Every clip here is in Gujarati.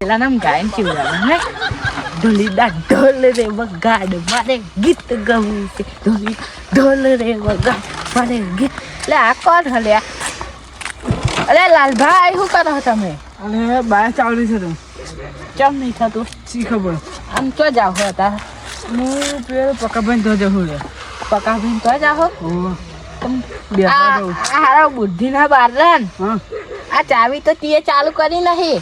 પહેલાના ગાયન ચીવડાવે હે ઢોલીડા ઢોલ રે વગાડ મારે ગીત ગાવું છે ઢોલી ઢોલ રે વગાડ મારે ગીત એટલે આ કોણ હલ્યા અરે લાલભાઈ શું કરો તમે અને બાય ચાવડી છે તું ચમ નહીં થતું શી ખબર આમ તો જાઓ હતા હું પેલો પકાભાઈ તો જવું રે પકાવીને તો જાઓ બેસવા જવું હારા બુદ્ધિના બારદાન હા આ ચાવી તો તીએ ચાલુ કરી નહીં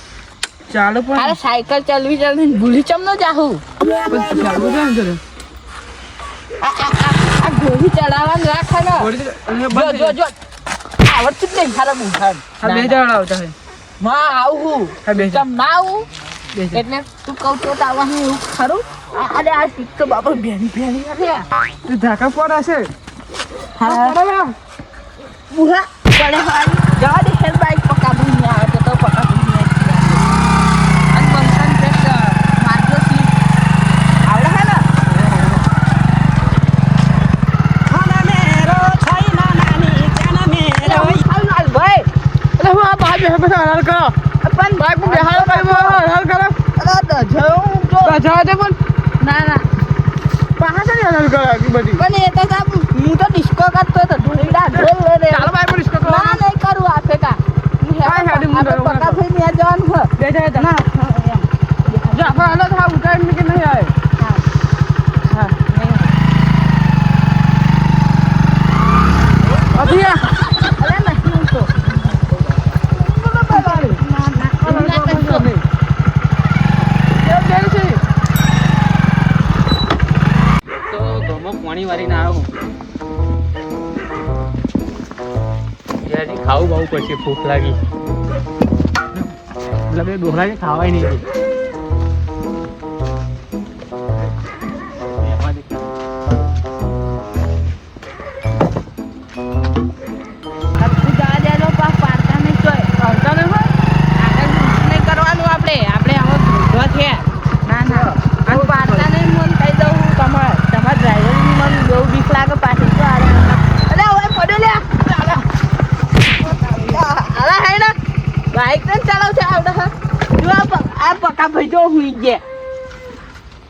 ચાલો પણ અરે સાયકલ ચલવી ચલવી ભૂલી ચમ ન જાહું પણ ચાલુ કેમ કરે આ ઘોડી ચડાવવાનું રાખે ને જો જો આવડતું જ નહીં મારા બુખાર આ બે જણ આવતા હે માં આવું હા, બે ચમ ના આવું બે જણ. એટલે તું કહું તો આવવાનું એવું ખરું અરે આ શીખ તો બાપા ભેણી ભેણી અરે તું ધાકા પર હશે હા બુહા પડે હારી જવા દે હેલ બાઈક પકાવું નહીં આવે તો પકાવું નહીં અને બંધન પેક મારતો સી આવડે હે ને ભાઈ એટલે હું આ બાજુ હે બધા હરાર કરો પણ બાઈક પર બેહાડો બાઈક પર હરાર કરો અરે દજવું તો જવા દે પણ ના ના પાછા નહીં હરાર કરો આટલી બધી પણ એ તો સાહેબ હું તો ડિસ્કો કરતો હતો ઢોલીડા ઢોલ રે ચાલો બાઈક પર ડિસ્કો કરો ના નહીં કરું આપે કા કાંઈ હેડી હું કરું, પકા થઈ ને જવાનું હે બે જાય ના જો આપણે હાલો થા ઉઠાઈ કે નહીં આવે હા અભિયા અરે નહીં તો પાણી વાળી ના આવું ખાવું બાવું પછી ભૂખ લાગી એટલે ડોહરા ખાવાય નહીં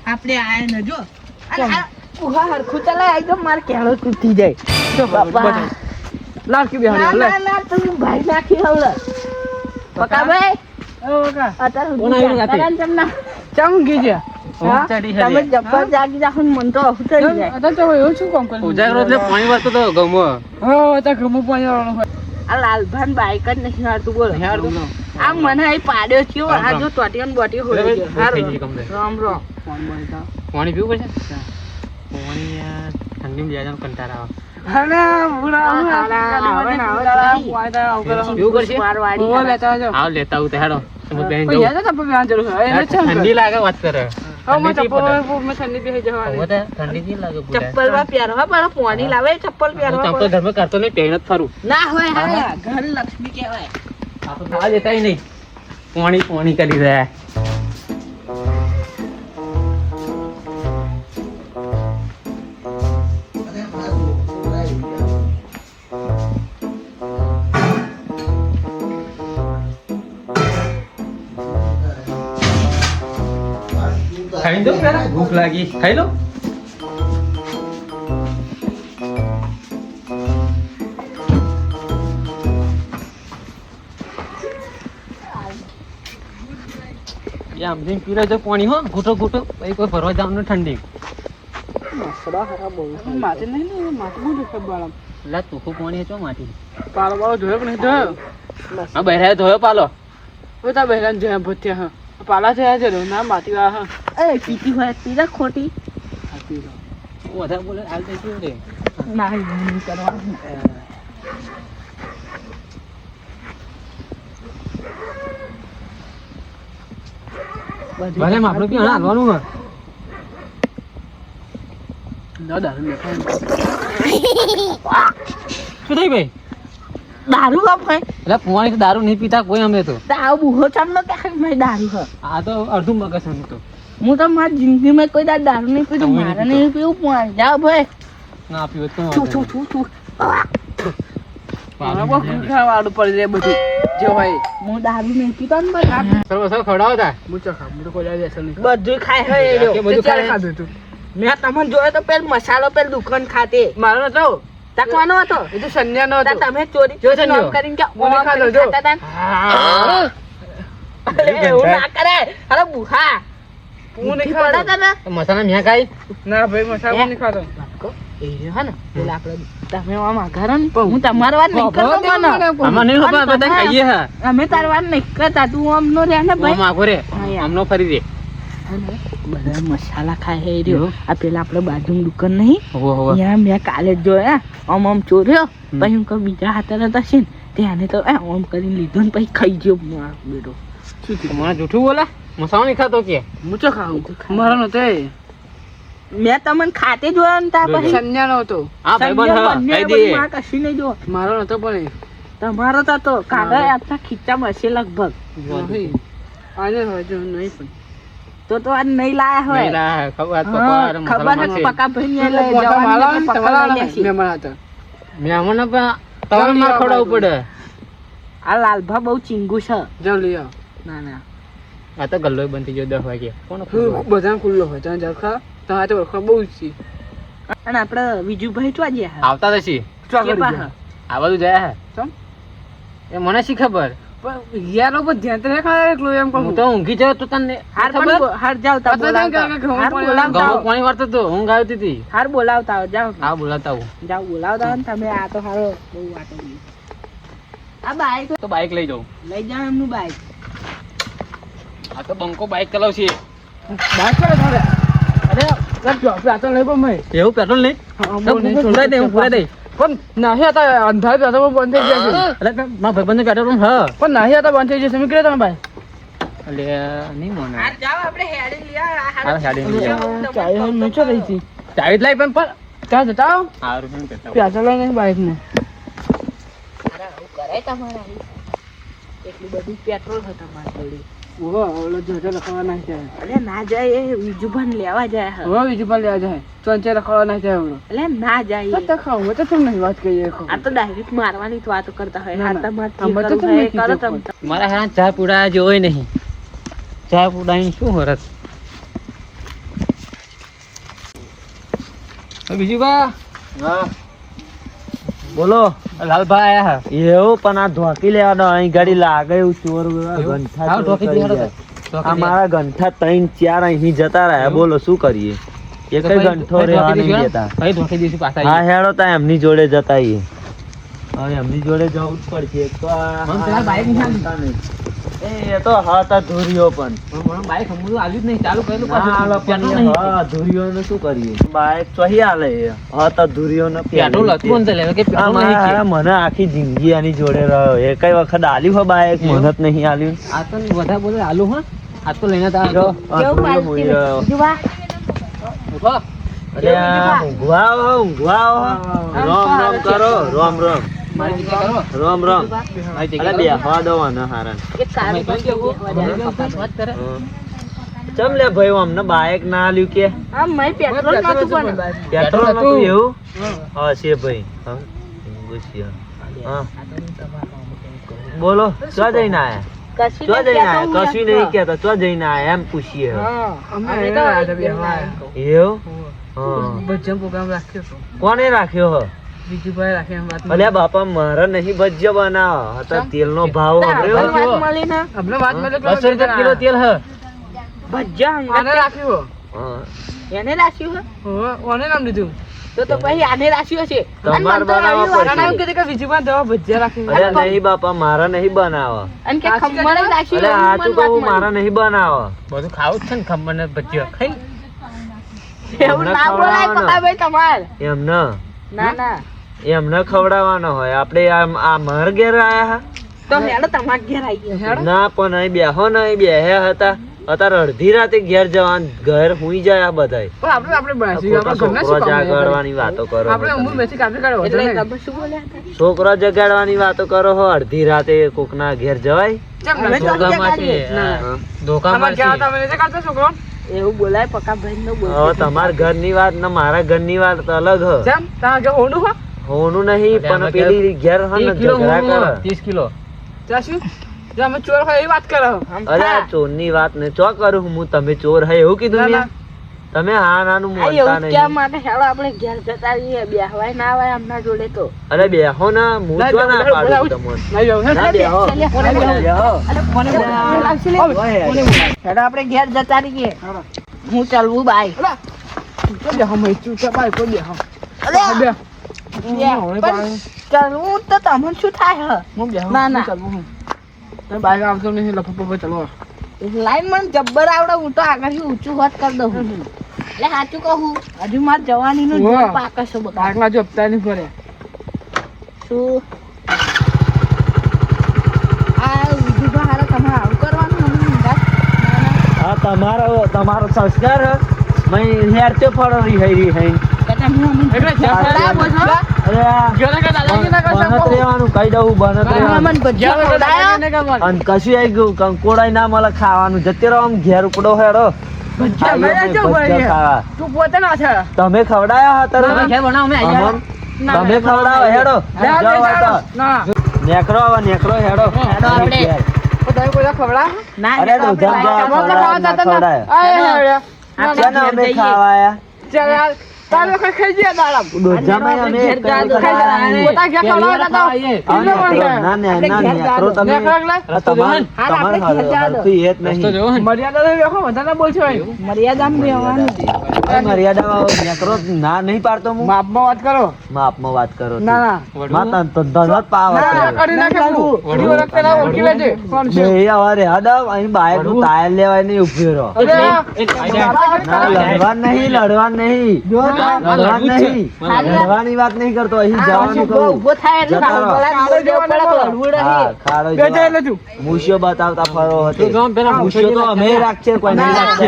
આપણે આયા ન જો ઉહા હરખું ચલાય એકદમ માર કેળો તૂટી જાય બાપા લાડકી બેહાડી ના લે ના ના તું ભાઈ નાખી હવલે પકા ભાઈ ઓ કાકા અત્યારે કોણ આવ્યું રાતે? ચમના ચમ ગઈ છે હા? ચડી તમે જબ્બર જાગી જાખો ને મન તો ઉતરી જાય અત્યારે તો એવું શું કામ કરે ઉજાગરો એટલે પાણી વાળતો તો ગમો હો અત્યારે ગમું પાણી વાળવાનું હોય આ લાલભાન બાઈક જ નહીં હારતું બોલો યાર તું આ મને અહીં પાડ્યો થયો આ જો ટોટિયન બોટી હોય થઈ ગયો ગઈ હારું. કમરે. રામ રામ પાણી પીવું પડશે પાણી યાર ઠંડીમાં જાય તો કંટાળા આવે અરે બુડા પીવું પડશે મારવાડી ઓ લેતા આવજો આવ લેતા આવું તો હેડો સમજ બેન કોઈ યાદ હતા પણ જરૂર છે એને છે ઠંડી લાગે વાત કરે હવે મને ચપ્પલ મેં ઠંડી બેહી જવાની હવે તો ઠંડી થી લાગે બુડા. ચપ્પલ માં પહેરવા પણ પોણી લાવે ચપ્પલ હું પહેરવા ચંપલ ઘરમાં કરતો નહીં પહેરીને જ ફરું ના હોય હા ઘર લક્ષ્મી કહેવાય આ તો ખાવા દેતાય નહીં પાણી પાણી કરી રહ્યા ખાઈ દો પેલા ભૂખ લાગી ખાઈ લો આમ જેમ પીરે જો પાણી હો ઘૂંટો ઘૂંટો પછી કોઈ ભરવા જવાનું ઠંડી માથે નહીં ને માથે બહુ દુખે બાળમ એટલે તુખું પાણી ચો માટી પાલો બાલો જોયો પણ નહીં જોયો હા બહેરા ધોયો પાલો હવે તા બહેરાન જોયા ભૂત્યા હા પાલા થયા છે ના માતી વાળા હા એ પીતી હોય પીરા ખોટી વધારે બોલે હાલ તો કેવું રે ના નહીં કરવાનું ભલે આપણું ક્યાં હાલવાનું હે ના દારૂ બેઠા શું થઈ ભાઈ દારૂ બાપ હોય એટલે પાણી તો દારૂ નહીં પીતા કોઈ અમે તો દારૂ બુહો ચામનો કે મેં દારૂ હ આ તો અડધું મગજ અમે તો હું તો મારી જિંદગીમાં કોઈ દારૂ નહીં પીધું મારે નહીં પીવું પણ જાઓ ભાઈ ના પીવો તો છું છું છું છું મને બહુ ખાવાનું પડી રે બધું જે હોય હું દારૂ નહીં પીતો ને બધા સર્વ સર્વ ખવડાવો તા હું તો ખાવ હું તો કોઈ જાય અસર નહીં બધું ખાય હે એ રહ્યો. કે બધું ક્યારે ખાય? ખાધું તું મેં તમને જોયો તો પેલ મસાલો પેલ દુકાન ખાતે મારો નતો તકવાનો હતો એ તો સંન્યા નો તા હતો તમે ચોરી જો ચોરી સંજો. નોમ કરીને કે મને ઓમ ખાધો, કરીને જો. ખાતા તા હા. ને. અરે એવું ના કરાય અરે બુહા હું નહીં પડે ખાતો તને મસાલા મેં ખાઈ ના ભાઈ મસાલો નહીં ખાતો એ રહ્યો હે ને પેલા આપણે તમે આમાં ઘરે ને હું તમારી વાત નહીં કરતો મને આમાં નહીં ખબર બધા ખાઈએ હા અમે તારી વાત નહીં કરતા તું આમ નો રહે ને આમ ભાઈ આગો રે હા યાર. આમનો ફરી દે બધા મસાલા ખાય હે એ રહ્યો એવું? આ પેલા આપણે બાજુની દુકાન નહીં હોવો હોવો ત્યાં મેં કાલે જ જોયા આમ ચોર્યો હમ. પછી હું કહું બીજા હાથે હતા છે ને ત્યાંને તો આમ કરીને લીધો ને પછી ખાઈ ગયો મારો બેટો શું થયું? મને જૂઠું બોલે મસાલો નહીં ખાતો કે હું તો ખાઉં મારો નતો એ મેં તમને ખાતે જોયો ને ત્યાં પછી સંન્યા નો હતો હા ભાઈ બંધ હા બંને કહી બધી દે માં કશી નહીં જો મારો નતો પણ તમારો તો હતો કાલે આપણા ખીચામાં હશે લગભગ નહીં આજે હોય જો નહીં પણ તો આજ નહીં લાયા હોય નહીં લા, ખબર હા, પકવાડ ખબર મસાલામાં હે છે. પકા ભાઈ ને લઈ મોટા માલા જવાની ને પકા તમારા લઈ લેશી. મહેમાન હતા મહેમાનો પણ તમારે માર ખવડાવવું પડે આ લાલભા બહુ ચીંગુ છે જાવ લઈ આવો ના ના આ તો ગલ્લો બંધ થઈ ગયો 10 વાગે કોણ બધા ખુલ્લો હોય ત્યાં જખા ત્યાં તો ઓળખા બહુ જ છે અને આપણે વિજુભાઈ તો આજે આવતા તો છી આ બધું જાય હે ચમ? એ મને શી ખબર પણ યારો પર ધ્યાન તો રાખા એકલો એમ કહું હું તો ઊંઘી જાવ તો તને હાર ખબર? પણ હાર જાવ તા પતા નહીં બોલાવતા કે ઘઉં હાર પણ બોલાવતા ઘઉં આવો. પાણી વાળતો તો ઊંઘ આવતી હતી હાર બોલાવતા આવો, જાઓ હા બોલાતા હું જાઓ બોલાવતા આવો ને તમે આ તો હારો બહુ વાતો કરી. આ બાઈક તો બાઈક લઈ જાઉં લઈ જાઓ એમનું બાઈક આ તો બંકો બાઈક ચલાવશે બાદ કરે તારે અરે રજો આ તો લઈ પણ મેં એવું પેટ્રોલ નહીં બહુ નહીં ફૂલાઈ દે હું ફૂલાઈ દે પણ નાહી હતા અંધાર હતા બંધ થઈ ગયા છે એટલે મારા ભાઈબંધનું પેટ્રોલ પંપ હા પણ નાહી હતા બંધ થઈ જશે તમે તમે ભાઈ એટલે નહીં મને હાર જાઓ આપણે હેડી લીયા હારો હેડી લઈ જાઓ. ચાય હું નચો રહી હતી ચાવી જ લાવી પણ ત્યાં જતા આવો હારું છે ને પેટ્રોલ. પ્યાસા લઈને બાઈક ને કરાય તમારે એટલું બધું પેટ્રોલ છે તમારા જોડે ઓહો ઓલો જોજો લખવા નાખી જાય અરે ના જાય એ વિજુભાઈ લેવા જાય હે. હવે બીજું પણ લેવા જાય ચોંચે લખવા નાખી જાય ઓલો એટલે ના જાય તો ખાવું તો તમને વાત કહીએ આ તો ડાયરેક્ટ મારવાની જ વાતો કરતા હોય ના, હા ના. તમારે આમાં જે તો કરવું હોય એ તમને કરો કીધું તમે મારા હારા ચા પૂડા જોઈ નહીં ચા પૂડાની શું હરત બીજું બા હા બોલો લાલભાઈ આયા એવું પણ આ ધોકી લેવાનો અહીં ગાડી લાગે એવું ચોર ગંઠા હા ચોર ઢોકી કરી દીધો જાય. આ મારા ગંઠા 3-4 અહીં જતા રહ્યા બોલો શું કરીએ એક ગંઠો રહેવા નહીં દેતા ભાઈ ઢોકી દઈશું પાછા હા હેડો તા એમની જોડે જતા આવીએ. હવે એમની જોડે જવું જ પડશે એક તો આ મને પેલા બાઈક નહીં ગંઠા નહીં. એ તો હતા ધોરીઓ પણ બાઈક હમણાં આવ્યું જ નહીં ચાલુ કરેલું ના, આ લોકો પેટ્રોલ ની નહીં હા ધોરીઓને શું કરીએ બાઈક ચોહી આલે હતા ધોરીઓને પેટ્રોલ હતું ને લેવા કે આ પેટ્રોલ નહીં મારા કે. મને આખી જિંદગી આની જોડે રહ્યો એ કઈ વખત આલ્યું હોય બાઈક મને જ નહીં આલ્યું આ તો વધારે બોલે આલુ હા આ તો લઈને તા જો, આ કેવું ધોરીઓ પાલતી મોઈ રહ્યો. વિજુભા? અરે આ ઊંઘવા આવો, ઊંઘવા આવો. રોમ રોમ કરો રોમ રોમ મારી ચિંતા કરો રોમ રોમ મારી અરે ચિંતા બે કરો હવા દવા ના હારણ એક કાળી બાઈક બેસવા દે. વાત કરે ચમ લે ભાઈ અમને બાઈક ના આલ્યું કે આમ મેં પેટ્રોલ નહોતું પણ પેટ્રોલ હતું. નતું એવું હા છે ભાઈ હા ગુસ્સી, હા બોલો ચો જઈને આયા કશી ચો નહીં જઈને કહેતો આયા હું કશું એમ નહીં તો. કહેતા ચો જઈને આયા એમ પૂછીએ હવે. હા, અમે અમે એને તો રાધા એક બેહવા બેહવા એવું હા ભજન પ્રોગ્રામ રાખ્યો હતો કોને રાખ્યો હો બીજુભાઈ રાખ્યા એમ વાત અલ્યા બાપા મારે નહીં ભજીયા બનાવો હતા તેલનો ભાવ તારે હમણાં વાત મળી ને આપણે વાત મળે 200 રૂપિયા કિલો તેલ હ ભજીયા આને રાખ્યું હા. એને રાખ્યું હે? હો ઓને નામ દીધું તો પછી આને રાખ્યું હશે અને તમારે મને તો બનાવવા આવ્યું પડશે. આને એમ કીધું કે બીજુભાઈ દવા ભજીયા રાખ્યું અરે નહીં બાપા મારા નહીં બનાવો અને કે સાચી ખમણ જ રાખ્યું અરે એવું સાચું મને વાત કહું મળી. મારા નહીં બનાવો બધું ખાવું જ છે ને ખબર ને ભજીયા ખાઈ એવું એમને ના બોલાય ખવડાવવાનો. પકાભાઈ તમારે એમને ના ના એમને ખવડાવવાનો હોય આપણે આ માર ઘેર આયા તો હેડો તમારે ઘેર આવી ગયો ના પણ અહીં બેહો ને અહીં બેહ્યા હતા અત્યારે અડધી રાતે ઘેર જવાનું ઘર હુઈ જાય આ બધાય પણ આપણે બનાવીશું ખોટા આપણે ઘરના છોકરો શું કામ હોય? જાગાડવાની વાતો કરો આપણે છો અમુક તમે. મેથી કાપી કાઢો એટલે એટલે તમે શું બોલ્યા હતા? છોકરો જગાડવાની વાતો કરો હો અડધી રાતે કોકના ઘેર જવાય કેમ અમે ના તો છોકરા? ધોકામાં છે ના. હા. ધોકામાં તમારે ક્યાં છે હતા અમે નથી કાઢતા છોકરો એવું બોલાય પકાભાઈ નો હવે બોલ તમારા ઘરની વાત ને મારા ઘરની વાત અલગ હ જેમ તારા ઘર ઓંડું હો હોનું નહીં પણ પેલી ઘેર હા ને ઝઘડા કરે 30 કિલો ચાશું જો અમે ચોર હોય એ વાત કરો અરે આ ચોરની વાત ને ચો કરું હું તમે ચોર હે એવું કીધું ના, મેં તમે હા નાનું આ માનતા એવું ક્યાં નહીં માટે હેડો આપણે ઘેર જતા રહીએ બેહવાય ના આવે આમના જોડે તો અરે બેહો ના હું ના, ચો ના બોલાવો, પાડું બોલાવો. તમને નહીં જાવ ના બેહો કોને બેહો. અરે કોને લાગશે લે હેડો આપણે ઘેર જતા રહીએ હું ચાલવું બાય કોઈ બેહો મય ચૂચા બાય કોઈ બેહો અરે બે પણ ચાલવું તો તમને શું થાય હું બેહો ના, ના. ચાલવું હું તમે બાઈક આવતો નહીં લફો ચલો લાઈન મને જબ્બર આવડે હું તો આગળથી ઊંચું હોત કરી દઉં એટલે સાચું કહું હજુ માર જવાનીનું વાહ. જોર પાકે છે બધા બાઈકના જો હપ્તા નહીં ફરે શું આ વિધુભા હારે તમારે આવું કરવાનું મને ઊંઘાત? ના, ના. આ તમારો સંસ્કાર હે મેં હેર તે ફળ રહી હઈ એટલે હું અમને એટલે જ્યાં ખવડાવ્યો ફરવા છો? અરે આ ઘરે કે દાદાજી ના કરશે બનત રહેવાનું કહી દઉં બનત હું રહેવાનું અમને ભજીયા ખવડાવ્યા? અને કશું આવી ગયું કંકોડાય ના મળે ખાવાનું જતે રહો આમ ઘેર ઉપડો હેડો ભજીયા મેં આયો જો ભાઈ, ભરી. ભજીયા ખાવા. તું પોતે ના છે તમે ખવડાયા હતા તમે ઘેર બનાવો, અમે આઈ જાઓ. અમન, તમે ખવડાવો હેડો જાઓ આ તો. ના નેકરો હવે નેકરો હેડો હેડો આપણે. ઘેર. તો તમે કોઈ ખવડા ના, અરે હેડો આપણે દોઢા લાઈન જાઓ, ખાવા. ખવડાય. આપણે ચાલો અમે ઘેર જઈએ. ખાવાયા ચાલ યાર તારે કોઈ ખાઈ ગયા દાડા દોઢામાં અમે ઘેર જા, કઈ દોઢા ખવડાયા નહીં. પોતા ઘેર ખવડાવતા તો આ નેકરો, ના નેકરો તમે નેકરો એટલે? આ તમાર- હા, તમાર આપણે ઘેર જા દો. હરખું એ જ નહીં. મર્યાદા તો બેઠો વધારે બોલ છે મર્યાદામાં રહેવાનું. એ મર્યાદામાં નેકરો ના નહીં પાડતો હું માપમાં વાત કરો માપમાં વાત કરો છો. ના ના માં તન તો ધન જ પાવ ના છે. કરી નાખે તું ઘણી વાર પેલા ઓળખી લેજે કોણ છે બે હવારે હદાવ અહીં બાઈક નું ટાયર લેવાય નહીં ઉભી રહો અરે ના લડવા નહીં લડવા નહીં લડવાની વાત નહીં કરતો અહીં જવાનું ઊભો કહું ઊભો થાય એટલે જતા રહો. પેલા જોડે જવું પડે તો હળવું રહે. હા, ખાડો બે જાય જોવા. એટલે તું મૂછો બતાવતા ફરો હતી મૂછો તો અમે રાખશે કોઈ નહીં રાખશે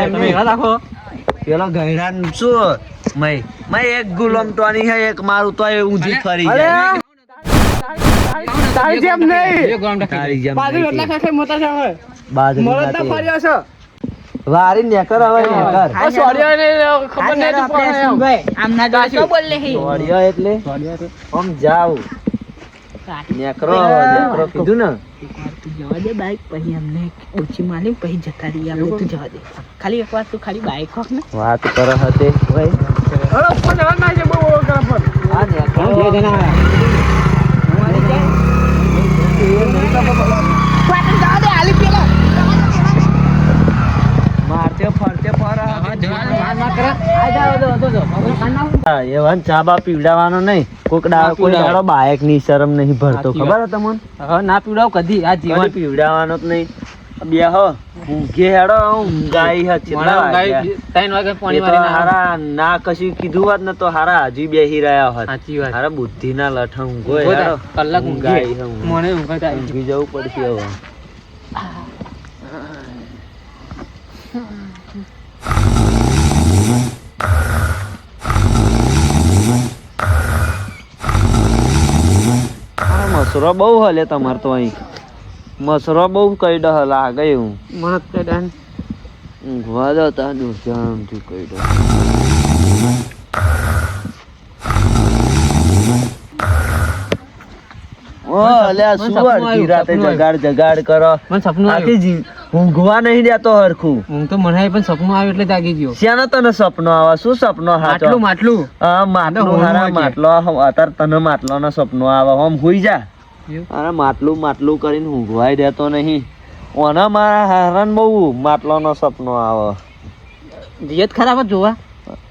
પેલો ગયડાન શું મય એક ગુલામ તો આની હે એક મારું તો એ ઊંધી ફરી અરે જાય તારી જેમ નહીં તારી જેમ બાજુ નહીં એટલા કે. ખાખે મોટા છે હવે બાજરી મરદ ના ના તે. ફર્યો છે વારી નેકર હવે નેકર આ સોડિયો ને ખબર નહીં તું કોણ છે એમ. આમના જોડે શું બોલે હી? દોડ્યો એટલે આમ જાવ નેકરો નેકરો કીધું ને તું જવા દે બાઈક પછી અમને ઓછી માલી પછી જતા રહીએ આપણે. તું જવા દે ખાલી એક વાર તું ખાલી બાઈક હોક ને વાત કરો હતે ભાઈ અરે ઉપર જવા ના છે બહુ બહુ કરે પણ આ નેકરો જવા દે હાલી પેલા મારતે ફરતે ફર હા, એવાન ચાબા પીવડાવવાનો નહીં કોક કોઈ દાડો બાઈક ની શરમ નહીં ભરતો સાચી ખબર હે તમને ના પીવડાવ કદી આ જીવન જીવન પીવડાવવાનો જ નહીં બેહો ઊંઘે હેડો ઊંઘાઈ હે ચેટલા વાગ્યા? 3 વાગે પાણી એ તો મારી હારા ના કશું કીધું હોત ને તો હારા હજી બેહી રહ્યા હોત સાચી વાત હારા બુદ્ધિ ના લઠ ઊંઘો ઊંઘો હેડો. થાય. કલાક ઊંઘાઈ ઊંઘીએ. હે ઊંઘ. મને ઊંઘ જ આવી. ઊંઘી જવું પડશે હવે આ મસરો બહુ હલે તમાર તો અહીં મસરો બહુ કઈ ડહ લાગે એવું મને તો ડન ઊંઘવા દો તા દુર્જામથી કઈ ડહ ઓ અલ્યા મને શું સપનું અડધી આવ્યું, રાતે સપનું જગાડ જગાડ કરો મને સપનું આખી આવ્યું ઊંઘવા નહીં દેતો હરખું ઊંઘ તો મને આવી પણ સપનું આવ્યું એટલે જાગી ગયો શ્યાનો તને સપનો આવે શું સપનો હાચો માટલું હા માટલું હોલમાં હારા છે. માટલો અત્યારે તને માટલો નો સપનો આવે આમ હુઈ જા એવું? અરે માટલું માટલું કરીને ઊંઘવાય દેતો નહીં ઓના મારા હારાન બહુ માટલો નો સપનો આવે જીયત ખરાબ જ જોવા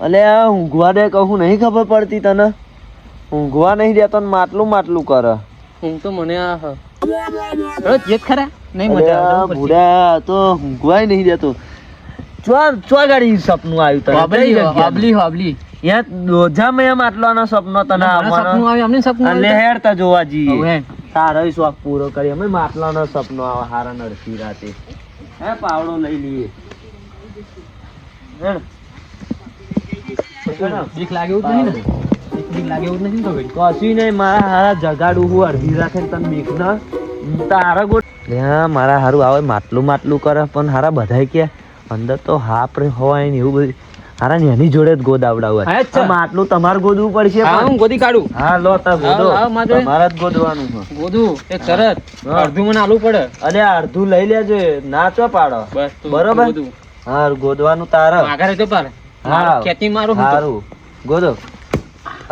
અલે આ ઊંઘવા દે કહું નહીં ખબર પડતી તને ઊંઘવા નહીં દેતો ને માટલું માટલું કરે ઊંઘ તો મને આ હ. હવે જીયત ખરા નહીં અલે મજા આ આવે બુડા તો ઊંઘવાય નહીં દેતો ચો ગાડી સપનું આવ્યું તને કઈ જગ્યાનું? હોબલી યા દોજામાં એમ આટલાનો સપનો તને આવવાનો સપનું આવ્યું અમને સપનું અને આવ્યું હેડતા જોવા જઈએ હવે તારો શોખ પૂરો કરી અમે માટલાનો સપનો આવે હારા નડતી રાતે હે પાવડો લઈ લઈએ હેડ. બીક લાગે એવું જ નહીં ને બીક લાગે એવું જ નથી ને તો ભાઈ કશું નહીં મારા હારા જગાડું હું અડધી રાખે ને તને બીક ના તારા ગોટ મારા હારું આવે માટલું માટલું કરે પણ હારા બધાય કે અંદર તો હાપ રે હોય ને એવું બધું હારા ને એની જોડે જ ગોદ આવડાવવા હા જ છે. આમ આટલું તમારે ગોદવું પડશે હા પણ. હું ગોદી કાઢું હા લો તા ગોદો લાવ, લાવ, માધવે. તમારે જ ગોદવાનું છે. ગોદું એક તરત હા. અડધું મને આલવું પડે અને આ અડધું લઈ લેજો ના ચો પાડો બસ તો બરોબર ગોદું. હા ગોદવાનું તારે આગળ તો પાર હા ખેતી મારું હું તો. સારું ગોદો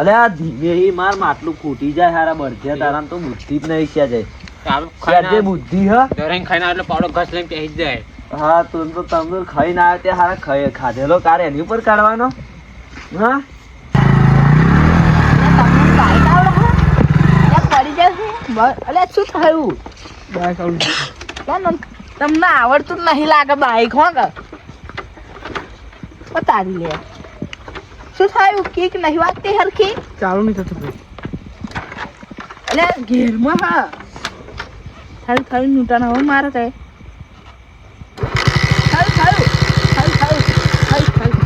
અલે આ ધીમે ઈ માર માટલું ફૂટી જાય હારા બળજે તારામ તો બુદ્ધિ જ નહીં છે જાય તારું જે ખાઈને બુદ્ધિ હ દરેક ખાઈને એટલે પાવડો ઘાસ લઈને પહેરી જ જાય. હા તું તો તમે ખાઈને આવે તે હારા ખાધેલો કાર એની ઉપર કાઢવાનો હા તમને બાઈક આવડે હે? ત્યાં પડી જશે અલ્યા શું થયું બાઈક આવડું છે. કેમ તમને આવડતું જ નહીં લાગે બાઈક હો કે તારી લે શું થયું કીક નહીં વાગતી હરખી ચાલુ નહીં થતું ભાઈ. અલ્યા ઘેરમાં હા થાળી થાળી નૂટાના હવે મારે થાય થાળી થાળી થાળી થાળી થાળી થાળી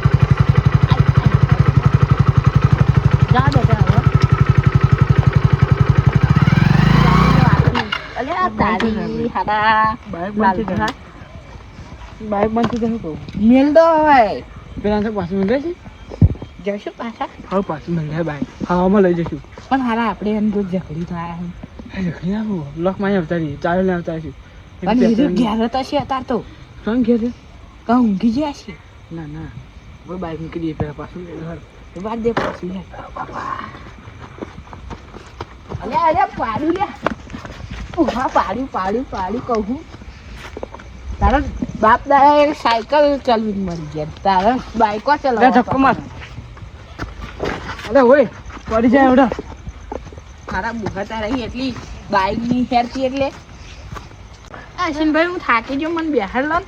જા દે જા હવે અલ્યા તારી હાડા બાઈક બંધ થઈ જાય. બાઈક બંધ થઈ જાય કહું. મેલ દો હવે પેલા તો પાછું મળે છે. જઈશું પાછા હવે પાછું મળે બાઈક હવામાં લઈ જઈશું. પણ હારા આપણે એમ જો ઝઘડી થાય હા લખી નાખું લોક માં આવતા રહીએ ચાલે ને આવતા રહીશું. પણ બીજું ઘેર તો છે અત્યારે તો કોણ ઘેર છે? કહું ઊંઘી ગયા છે ના ના હવે બાઈક મૂકી દઈએ પેલા પાછું લઈ લો. વાત દે પછી લે અલ્યા અલ્યા પાડ્યું લે હા પાડ્યું પાડ્યું પાડ્યું કહું તારા બાપ દાદા એક સાયકલ ચલાવી મરી ગયા તારા બાઈકો અરે ચલાવવા ધક્કો માર. અરે ઓય પડી જાય એવડા. મારા બુઘાતા રહી એટલી બાઈક ની હેરતી એટલે અશ્વિનભાઈ હું થાકી ગયો મને બેહાડ લો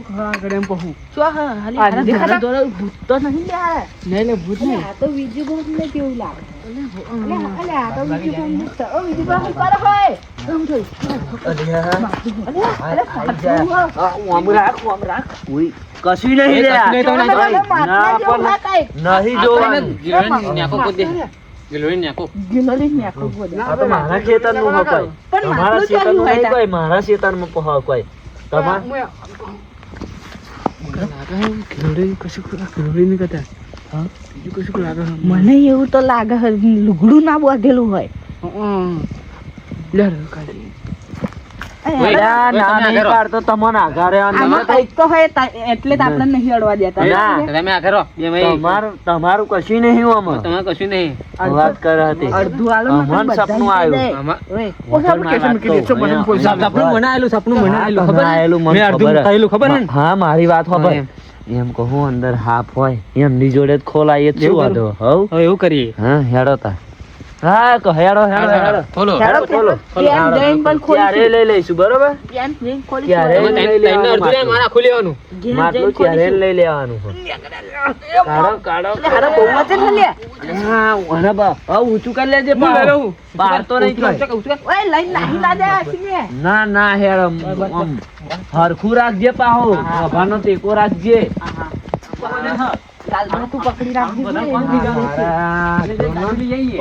હા આગળ એમ કહું. શું હા હાલી આ હારા દેખાતા? ઘરે દોડો ભૂત તો નહીં લે હારા નહીં લે ભૂત નહીં. આ તો બીજું ઘર ને કેવું લાગે અલ્યા આ તો બીજું ઘર ને ઓ બીજું ઘર શું કરે હોય કેમ થયું અલ્યા અલ્યા પાછું ઉઈ, કશું નહીં લે કશું નહીં તો નહીં. ના પણ નહીં જોવાનું ગિલોઈન ન્યાકો ગોદે. ગિલોઈન ન્યાકો. ગિલોલી ને આખું ગોદે આ તો મારા ખેતરનું હો કોઈ પણ તમારા માટલું ચાલ્યું ખેતરનું હોય નહીં તા. કોઈ મારા ખેતરમાં હો કોઈ તમાર ખીલોડી કશું ખીલોડી નહીં કરતા. હા? બીજું કશું લાગે છે. મને એવું તો લાગે છે લુગડું ના બાંધેલું હોય લે રે કાઢી. અલ્યા, ના તમે નહીં આગળ. પાડતો તમને આઘારે આમાં કંઈક તો હોય એટલે જ આપણે નહીં અડવા દેતા ના. તમે આ કરો બે ભાઈ. તમારું કશું નહીં આમાં તમારે કશું નહીં. વાત કરે હતી અડધું આલો ને અમન બધાને સપનું કહી આવ્યું. દે. આમાં ઓય, ઓછા આપણે કેસે મૂકી દઈએ. બધું બોલ. સપનું બનાયેલું સપનું બનાયેલું ખબર ને? બનાયેલું મને મેં અડધું ખબર. થયેલું ખબર ને? હા મારી વાત ખબર એમ. એમ કહું અંદર હાફ હોય એમની જોડે જ ખોલાય જ શું એવું વાંધો હવ હવે એવું કરીએ. હા હેડો તા હા કહો હેડો હેડો હેડો ખોલો. હેડો, ખોલો. પેન જઈને પણ ખોલીશું. ત્યારે લઈ લઈશું બરોબર પેન જઈને ખોલીશું. ક્યારે? તમે ત્રણ અડધું લઈને મારે આખું લેવાનું. ઘેર માટલું જઈને ત્યારે ખોલીશું. લઈ લેવાનું છે. કાઢો કાઢો એટલે હારા બહુ વચન છે લે. હા અને બા હવે ઊંચું કરી લેજે હું લઈ લઉં. બહાર તો નહીં ઉચકાય. થાય. ઓય, લઈને નાહી ના જાય આશીને. ના ના હેડ આમ હરખું રાખજે પાહો બાબાનો ટેકો રાખજે કાલમાં તું પકડી રાખજે. હારા.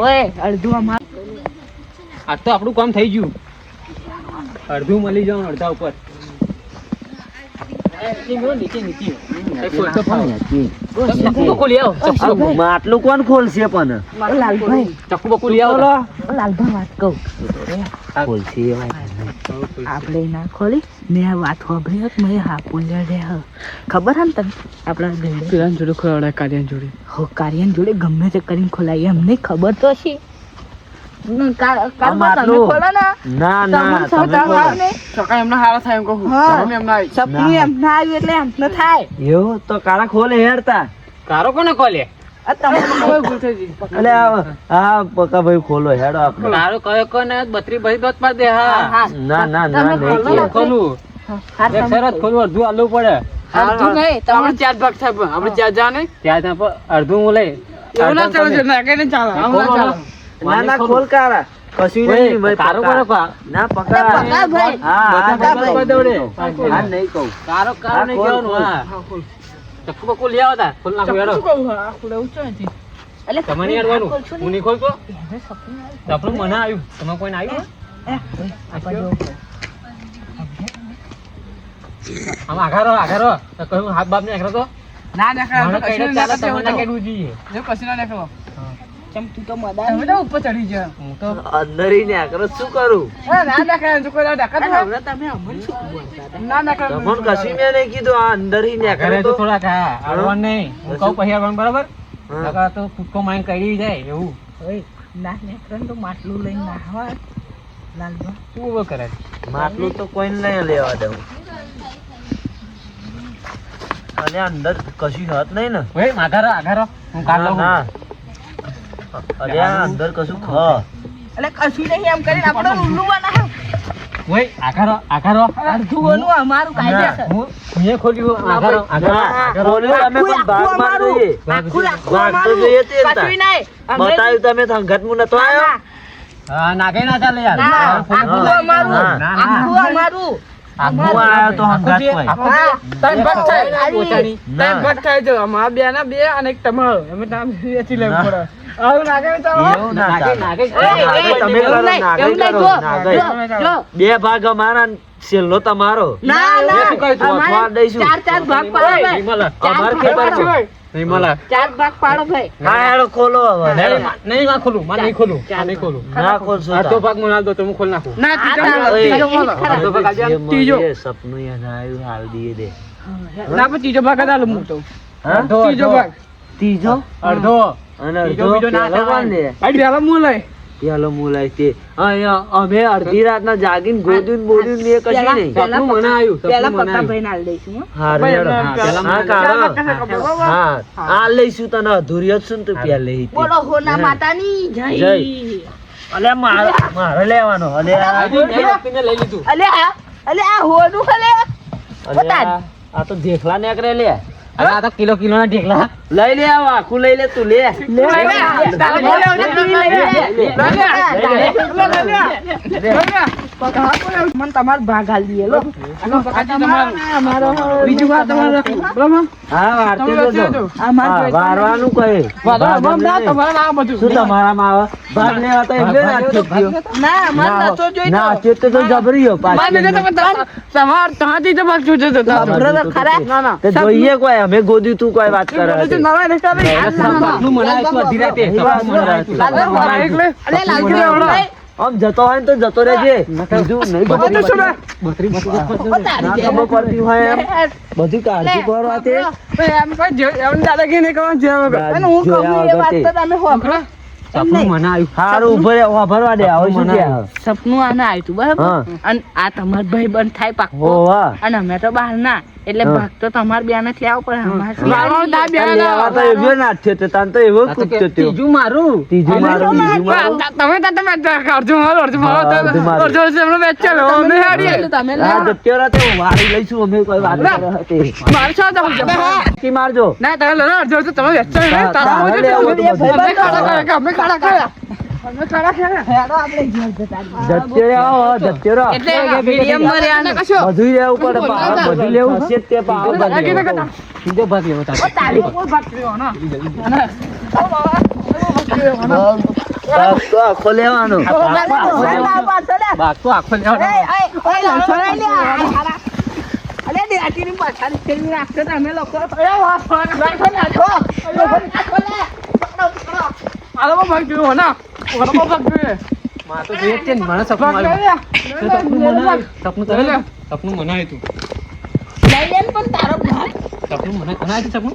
ઓય, અડધું અમાર આજ તો આપણું કામ થઈ ગયું. અડધું મળી જાવ અડધા ઉપર. ચક્કુ બક્કુ લઈ આવો. આ માટલું કોણ ખોલશે પણ ઓ લાલભાઈ, ચક્કુ બક્કુ લઈ આવો. ઓ લાલભાઈ વાત કહું. ખોલશે એવા આપણે ના ખોલી મેં આ વાત સાંભળી હોત મેં હા પુલ્ય રે હ. ખબર હે ને તને આપણા ગયડે પેલા જોડે ખોલાવડાય કાર્યન જોડે. હો કાર્યન જોડે ગમે તે કરીને ખોલાય એમને ખબર તો છે કારમાં તમે માટલું. ખોલો ને ના ના તમને તમે સૌતા ખોલો. આવે ને સકાળ એમના હારા થાય એમ કહું. હા. તમે એમના આવી. સપનું એમને આવ્યું એટલે એમને થાય એવું તો કાળા ખોલે હેડતા કારો કોને ખોલે? આ તમે હવે ભૂલ થઈ ગઈ. એટલે આ પકા ભાઈ ખોલો હેડો આપણે કારો કયો કોને 32 ભરી દોત પાડ દે. હા ના ના ના તમે નહીં ખોલો. કે. ખોલું. હા, એક તમે શરત ખોલું અડધું આલવું પડે. અડધું નહીં, તમે આપણે ચાર ભાગ થાય પણ આપણે ચાર જા નહીં. ત્યાં ત્યાં પર અડધું હું લઈ. એવું ના ચાલે છે. ના કઈ નહીં ચાલે. આમ ના ચાલે. ના ના ખોલ કાળા કશું નહીં ભાઈ કારો પકા. કોને પા? ના પકા પકા ભાઈ. હા હા પકા પકા ભાઈ. દવડે. હા નહીં કહું કારો કારો નહીં ખોલ, કહેવાનું. ખોલ. હા હા, ખોલ. ચક્કુ બક્કુ લઈ આવો તા. ખોલ નાખું હેડો. શું કહું? આ ખોલે ઊંચો નથી. એટલે તમે નહીં અડવાનું. ખોલશો હું નહીં. નહીં ખોલતો. એને સપનું આવ્યું. તો આપણું મને આવ્યું. તમે કોઈને આવ્યું? એ, આપણે જેવું કરે. આમ આઘારો આઘારો. તો કહ્યું હાથ બાપ ને આઘારો તો ના નાખે મને કઈ ચાલે તમને ના કશું કેવું જોઈએ ના નાખો ચમ તું તો તમે મદાની તો ઉપર ચડી ગયા હું તો અંદર ઈ નેકરો શું કરું ના નાખે જો કોઈ ડાકા અરે તો હવે તમે અમને શું બોલતા હતા? ના નાખે તમને કશું મેં નહીં કીધું આ અંદર ઈ ઘરે નેકરો તો તો થોડા ખા આવવાનું નહીં હું કહું પછી આવવાનું બરાબર હા. નકર તો કૂદકો મારીને કરી જાય એવું ઓય ના નેકરન તો માટલું લઈને નાહવા લાલબા શું ઉભો કરે માટલું તો કોઈને નહીં લેવા દઉં અને અંદર કશું હત નહીં ને ઓય આઘારો હું કાઢ લઉં ના અરે આ અંદર કશું ખ એટલે કશું નહીં એમ કરીને આપણે ઉલ્લુ બનાવ ઓય આઘારો અડધું ઓનું અમારું કાયદેસર હું એ ખોલ્યું આઘારો બોલ્યો તમે પણ ભાગ માર જોઈએ આખું ભાગ તો જોઈએ તે જ કશું તાર. નહીં બતાવ્યું તમે સંઘટમાં નતો આવ્યો હા નાગે ના ચાલે યાર ના, આખું આખું અમારું ના, આખું અમારું હું આવ્યો તો સંઘાત કોઈ તન ભટ થાય પોતાની તન ભટ થાય જો અમારા બે ના બે અને એક તમારો અમે તામ એથી લેવું પડે આવું નાગે ચાલો એવું ના ચાલે. નાગે નાગે તમે કરો, નાગે કરો, નાગે. બે ભાગ અમારા ને છેલ્લો તમારો ના ના શું કહ્યું તું? અમારે અખબાર દઈશું. ચાર ભાગ પાડો ભાઈ નિર્મલા અમાર ચાર ભાગ ખેતરમાં. પાડો. નિર્મલા ચાર ભાગ પાડો ભાઈ હા હેડો ખોલો હવે નહીં માં ખોલું માં નહીં ખોલું નહીં ખોલું ના ખોલશો અડધો તાર. ભાગ મને આલ દો તો હું ખોલ નાખું ના આ ત્રીજો તારો ભાગ, ત્રીજો ભાગ. ખરા. અડધો ભાગ આલ દે. જે ત્રીજો. મળે સપનું યાદ આવ્યું હાલ દીએ દે ના પણ ત્રીજો ભાગ જ આલું હું તો હા? ત્રીજો ભાગ ત્રીજો અડધો અને ત્રીજો અડધો બીજો ના પેલો ચાલે. કોણ લે? પેલા હું લઈ પેલો મુલાય તે અહીંયા અમે અડધી રાતના જાગીને ગોદ્યું ને બોદ્યું ને એ કશું પેલા- નહીં પેલા સપનું મને આવ્યું પેલા સપનું મને પક્કા આવ્યું ભાઈ નાલ દઈશું હો. હા ભાઈ, રેડો. પેલા- પેલા હા, મને કાઢો. બરાબર. હા આ લઈશું તને અધૂરી જ છું ને તું પેલે ઈ તે. બોલો હોના માતાની જય જય. અલે મારે લેવાનો અલે આ- આજે મેં વ્યક્તિને લઈ લીધું અલે આ હોનું હલે અલે આ તો દેખલા નેકરે લે હવે આ તો કિલો ના ઢેકલા લઈ લે આ આખું લઈ લે તું લે મને તમારો ભાગ હાલ દઈએ લો બીજું ભાગ તમારે રાખવું. બરાબર? હા વારતે તમે તો જો. વાંચી લેજો. હા, વારવાનું કહે ભાગ એમ નહીં. તમારે ના બધું શું તમારામાં આવે ભાગ લેવા તો એમ ના છોડ્યો. ના મને નતો જોઈતો ના છોડતો તો જબરીયો મારે પાછી નહીં તમે તમાર ત્યાંથી જ ભાગ જોજો તો ખબર તો ખરા ના ના તે જોઈએ કોઈ અમે ગોદ્યું તું કોઈ વાત કરે બોલે છે, છે. નવા નહીં કરે. સપનું મને આવ્યું અડધી રાતે સપનું મને આવ્યું. લાલભાઈ, એટલે અલે લાલજી લાલજી આમ જતો હોય ને તો જતો રહેજે બીજું નહીં બધું બધું શું લે? ના ખબર પડતી હોય એમ બધી કાળજી કરવા તે ભાઈ, એમ કોઈ જે- એમ દાદાગીરી નહીં કરવાની, જે વગર. અને હું કહું જોયા એ વાત વગર તો તમે હોભળો. સપનું મને આવ્યું સારું ઉભો રહે વાભરવા દે હવે શું કે સપનું આને આવ્યું હતું બરાબર હા. અને આ તમાર ભાઈ બંધ થાય પાક્કો હોવા અને અમે તો બહાર ના એટલે હા. ભાગ તો તમારે બેને જ લેવો પડે અમારે મારવાનો દા બે ના. લેવા તો એવો નાખ્યો તે તાન તો એવો આ તો કે કૂદતો ત્યો. ત્રીજું મારું ત્રીજું મારું ત્રીજું મારું તમે તો તમે અડધો મારો, અડધો મારો, હા, અડધું મારું. અડધો વર્ષે એમનો મેચ ચાલે. અમે હારીએ. એટલે તમે હા લો. જત્યો રાતે હું વારી લઈશું અમે કોઈ વાત કરે હતી મારે શું હતું? કી મારજો ના, તમે લો ને, અડધો વર્ષે તમે મેચ ચાલે ને, તારા તારે મોજે લેવું તમે તો બધું. અમે ખાડા ખાયા, અમે ખાડા ખાયા. અમે ખાડા ખાયા. હેડો આપણે ઘેર જતા રહીએ. જત્યો રહો જત્યો રહો એટલે મીડિયમમાં રહેવાનું. કશો. બધું લેવું પડે પાવર બધું લેવું છે જ તે પાવર દાદાગીરી બધું કરતા. ત્રીજો ભાગ લેવો તારે. ઓ તારી કોઈ ભાગ કર્યો ના. ઓ બાબા, કોઈ ભાગ કર્યો ના. ભાગ તો આખો લેવાનો ભાગ તો આખો લેવાનો. અલે દેહાતીની પાછાની ફેરવી નાખતો તો અમે લોકો એ વાહ, ભાગ રાખો ને, આખો. આલામાં ભાગ કર્યો ના. આલામાં ભાગ કર્યો. મારે તો જોઈએ જ છે ને, મને સપનું ભાગ આવ્યું. કર્યો. તો સપનું મને આવ્યું. સપનું તને આવ્યું? સપનું મને આવ્યું તું. લઈ લે ને પણ તારો ભાગ સપનું મને તને આવ્યું સપનું?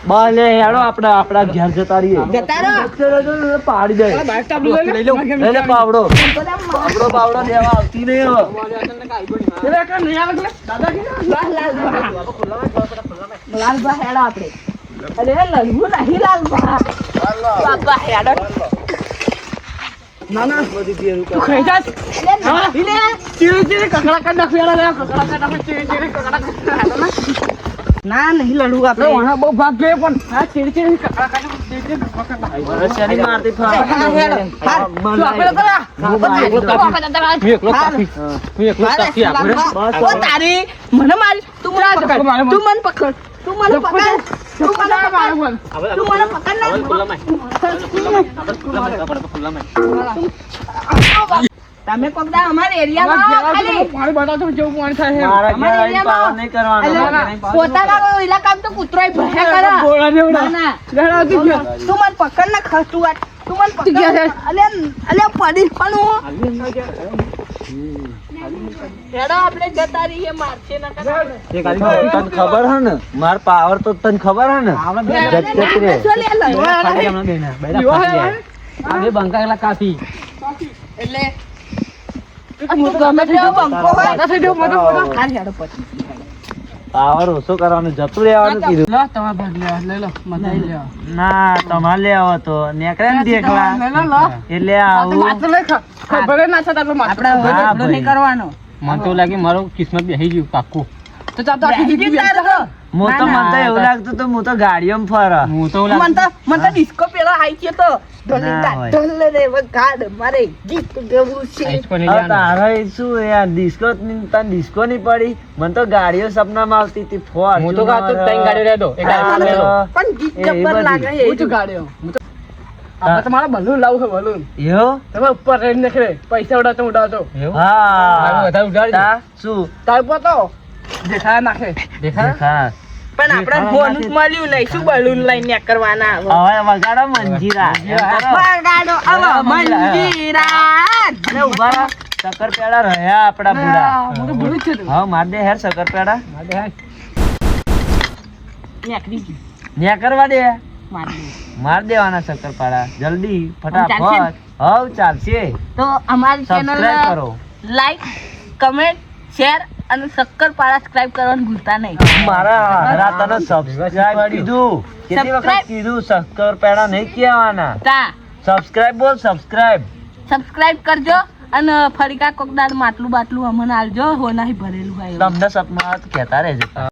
ભલે હેડો આપડા ઘેર જતા રહીએ જતા રહો. જતો પાડી દે આ બાઈક તો આપણું લઈ લો. લઈ લે પાવડો પાવડો લેવા આવતી નહીં હવે એટલે કે નહીં આવે એટલે દાદાગીરી. લાલબા હેડો આપણે અરે લલવું નહીં લાલબા બાપા હેડો ના ના બધી પેરું તું ખાઈ જા. અલે નહીં લે ચીરી ચીરી કકડા કાઢ નાખ, યાર, યાર, કકડા કાઢ નાખ, ચીરી ચીરી કકડા કાઢ નાખ. ના નહીં લડવું આપણે આપણે વણા બહુ ભાગ ગયો પણ આ ચીરી ચીરી કકડા કાઢ નાખ, ચીરી ચીરી કકડા કાઢ નાખ. વરસ્યાની મારતી હા, હેડો. તું આપણે તો લા. હું એકલો કાપી. હું એકલો કાપી આપણે. ઓ તારી મને મારી તું મને પકડ મારે તું મને પકડ તું મને પકડ તું મને મારે પકડ બોલ. તું મને પકડ હવે ને ખુલ્લામાં. આપણે ખુલ્લામાં. આપણે ખુલ્લામાં. તમે કોક દા અમારા એરિયામાં આવો ખાલી. પાણી બતાવતો જેવું પાણી થાય છે. મારા ઘેર આવીને એરિયામાં પાવર નહીં કરવાનો. અલ્યા, પોતાના ઇલાકામાં તો કૂતરોય ભર્યા કરે. બોળા ને ઉડા. ના, લેડા આવતી ગયો. તું મને પકડ ને ખસતું વાત. તું મને પકડ. અલ્યા પડી પણ હેડો આપણે જતા રહીએ મારશે ના કરે. તને ખબર હે ને માર પાવર તો તને ખબર હે ને જતી રે. શું લે લઈ? દીવા હે ભાઈ? આ બંકાયેલા કાફી એટલે તું ગમે તેવો બંકો હોય. ના થઈ ગયો મોટો મોટો. હાલ હેડો પછી. પાવર ઓછો કરવાનું જતું રહેવાનું કીધું. લો તમારા ભાગ લે લઈ લો મતાઈ લે. ના તમારે લે આવો તો નેકળે ને દેખવા લે લો લો. એટલે આ તો આવું માથે લે ખા. ખબર ના થતા તો માથે. આપણે હા, હવે નહીં કરવાનો. મને તો લાગે મારું કિસ્મત બેસી ગયું પાક્કું. તો ચાલ તો આખી જિંદગી તાર બેસતા. તો. હું તો ના, મને તો એવું લાગતું તો હું તો ગાડીઓમાં ફરે. હું તો મને તો ડિસ્કો પેલા આઈ ગયો તો ના હોય. ઢોલ રે વગાડ મારે ગીત ગાવું છે. હવે તારે શું યાર ડિસ્કો તને ડિસ્કો નહીં પડી મને તો ગાડીઓ સપનામાં આવતી હતી ફોર હું તો ગાતો ત્રણ ગાડીઓ રહેતો એક ગાડી મને રહેતો. પણ ગીત એ જબ્બર બધી. લાગે છે. હું તો ગાડીઓ. હું તો આપણે તમારા બલૂન લાવું છે બલૂન. એવું તમે ઉપર રહીને નીકળે પૈસા ઉડાતો ઉડાતો. હા વધારે ઉડાડી દે. તા શું તાર પર તો દેખાય નાખે. દેખા ખાસ પણ આપણે બોનસ મળ્યું નહીં શું બલૂન લઈને કરવાના હવે વગાડો મંજીરા એમ કરો. વગાડો આવો મંજીરા. અરે ઉભા રહો. શક્કરપેડા રહ્યા આપડા બુડા હું તો ભૂલી જ છે તું. હા માર દે હેર શક્કરપેડા નીકળી ગયું. ન્યા કરવા દે મારી દે. માર દેવાના શક્કરપાડા જલ્દી ચાલશે ને? ફટાફટ હવ ચાલશે તો અમારી ચેનલ સબસ્ક્રાઇબ કરો લાઈક કમેન્ટ શેર અને શક્કરપારા સબસ્ક્રાઇબ કરવાનું ભૂલતા નહીં. મારા હરા તને સબસ્ક્રાઇબ કીધું કેટલી વખત Subscribe? કીધું શક્કરપાડા નહીં કહેવાના તા સબસ્ક્રાઇબ બોલ સબસ્ક્રાઇબ સબસ્ક્રાઇબ કરજો અને ફરીકા કોક દાડ માટલું બાટલું અમને આલજો હો નહીં ભરેલું હોય એવું. તમને સપના કહેતા રહેજો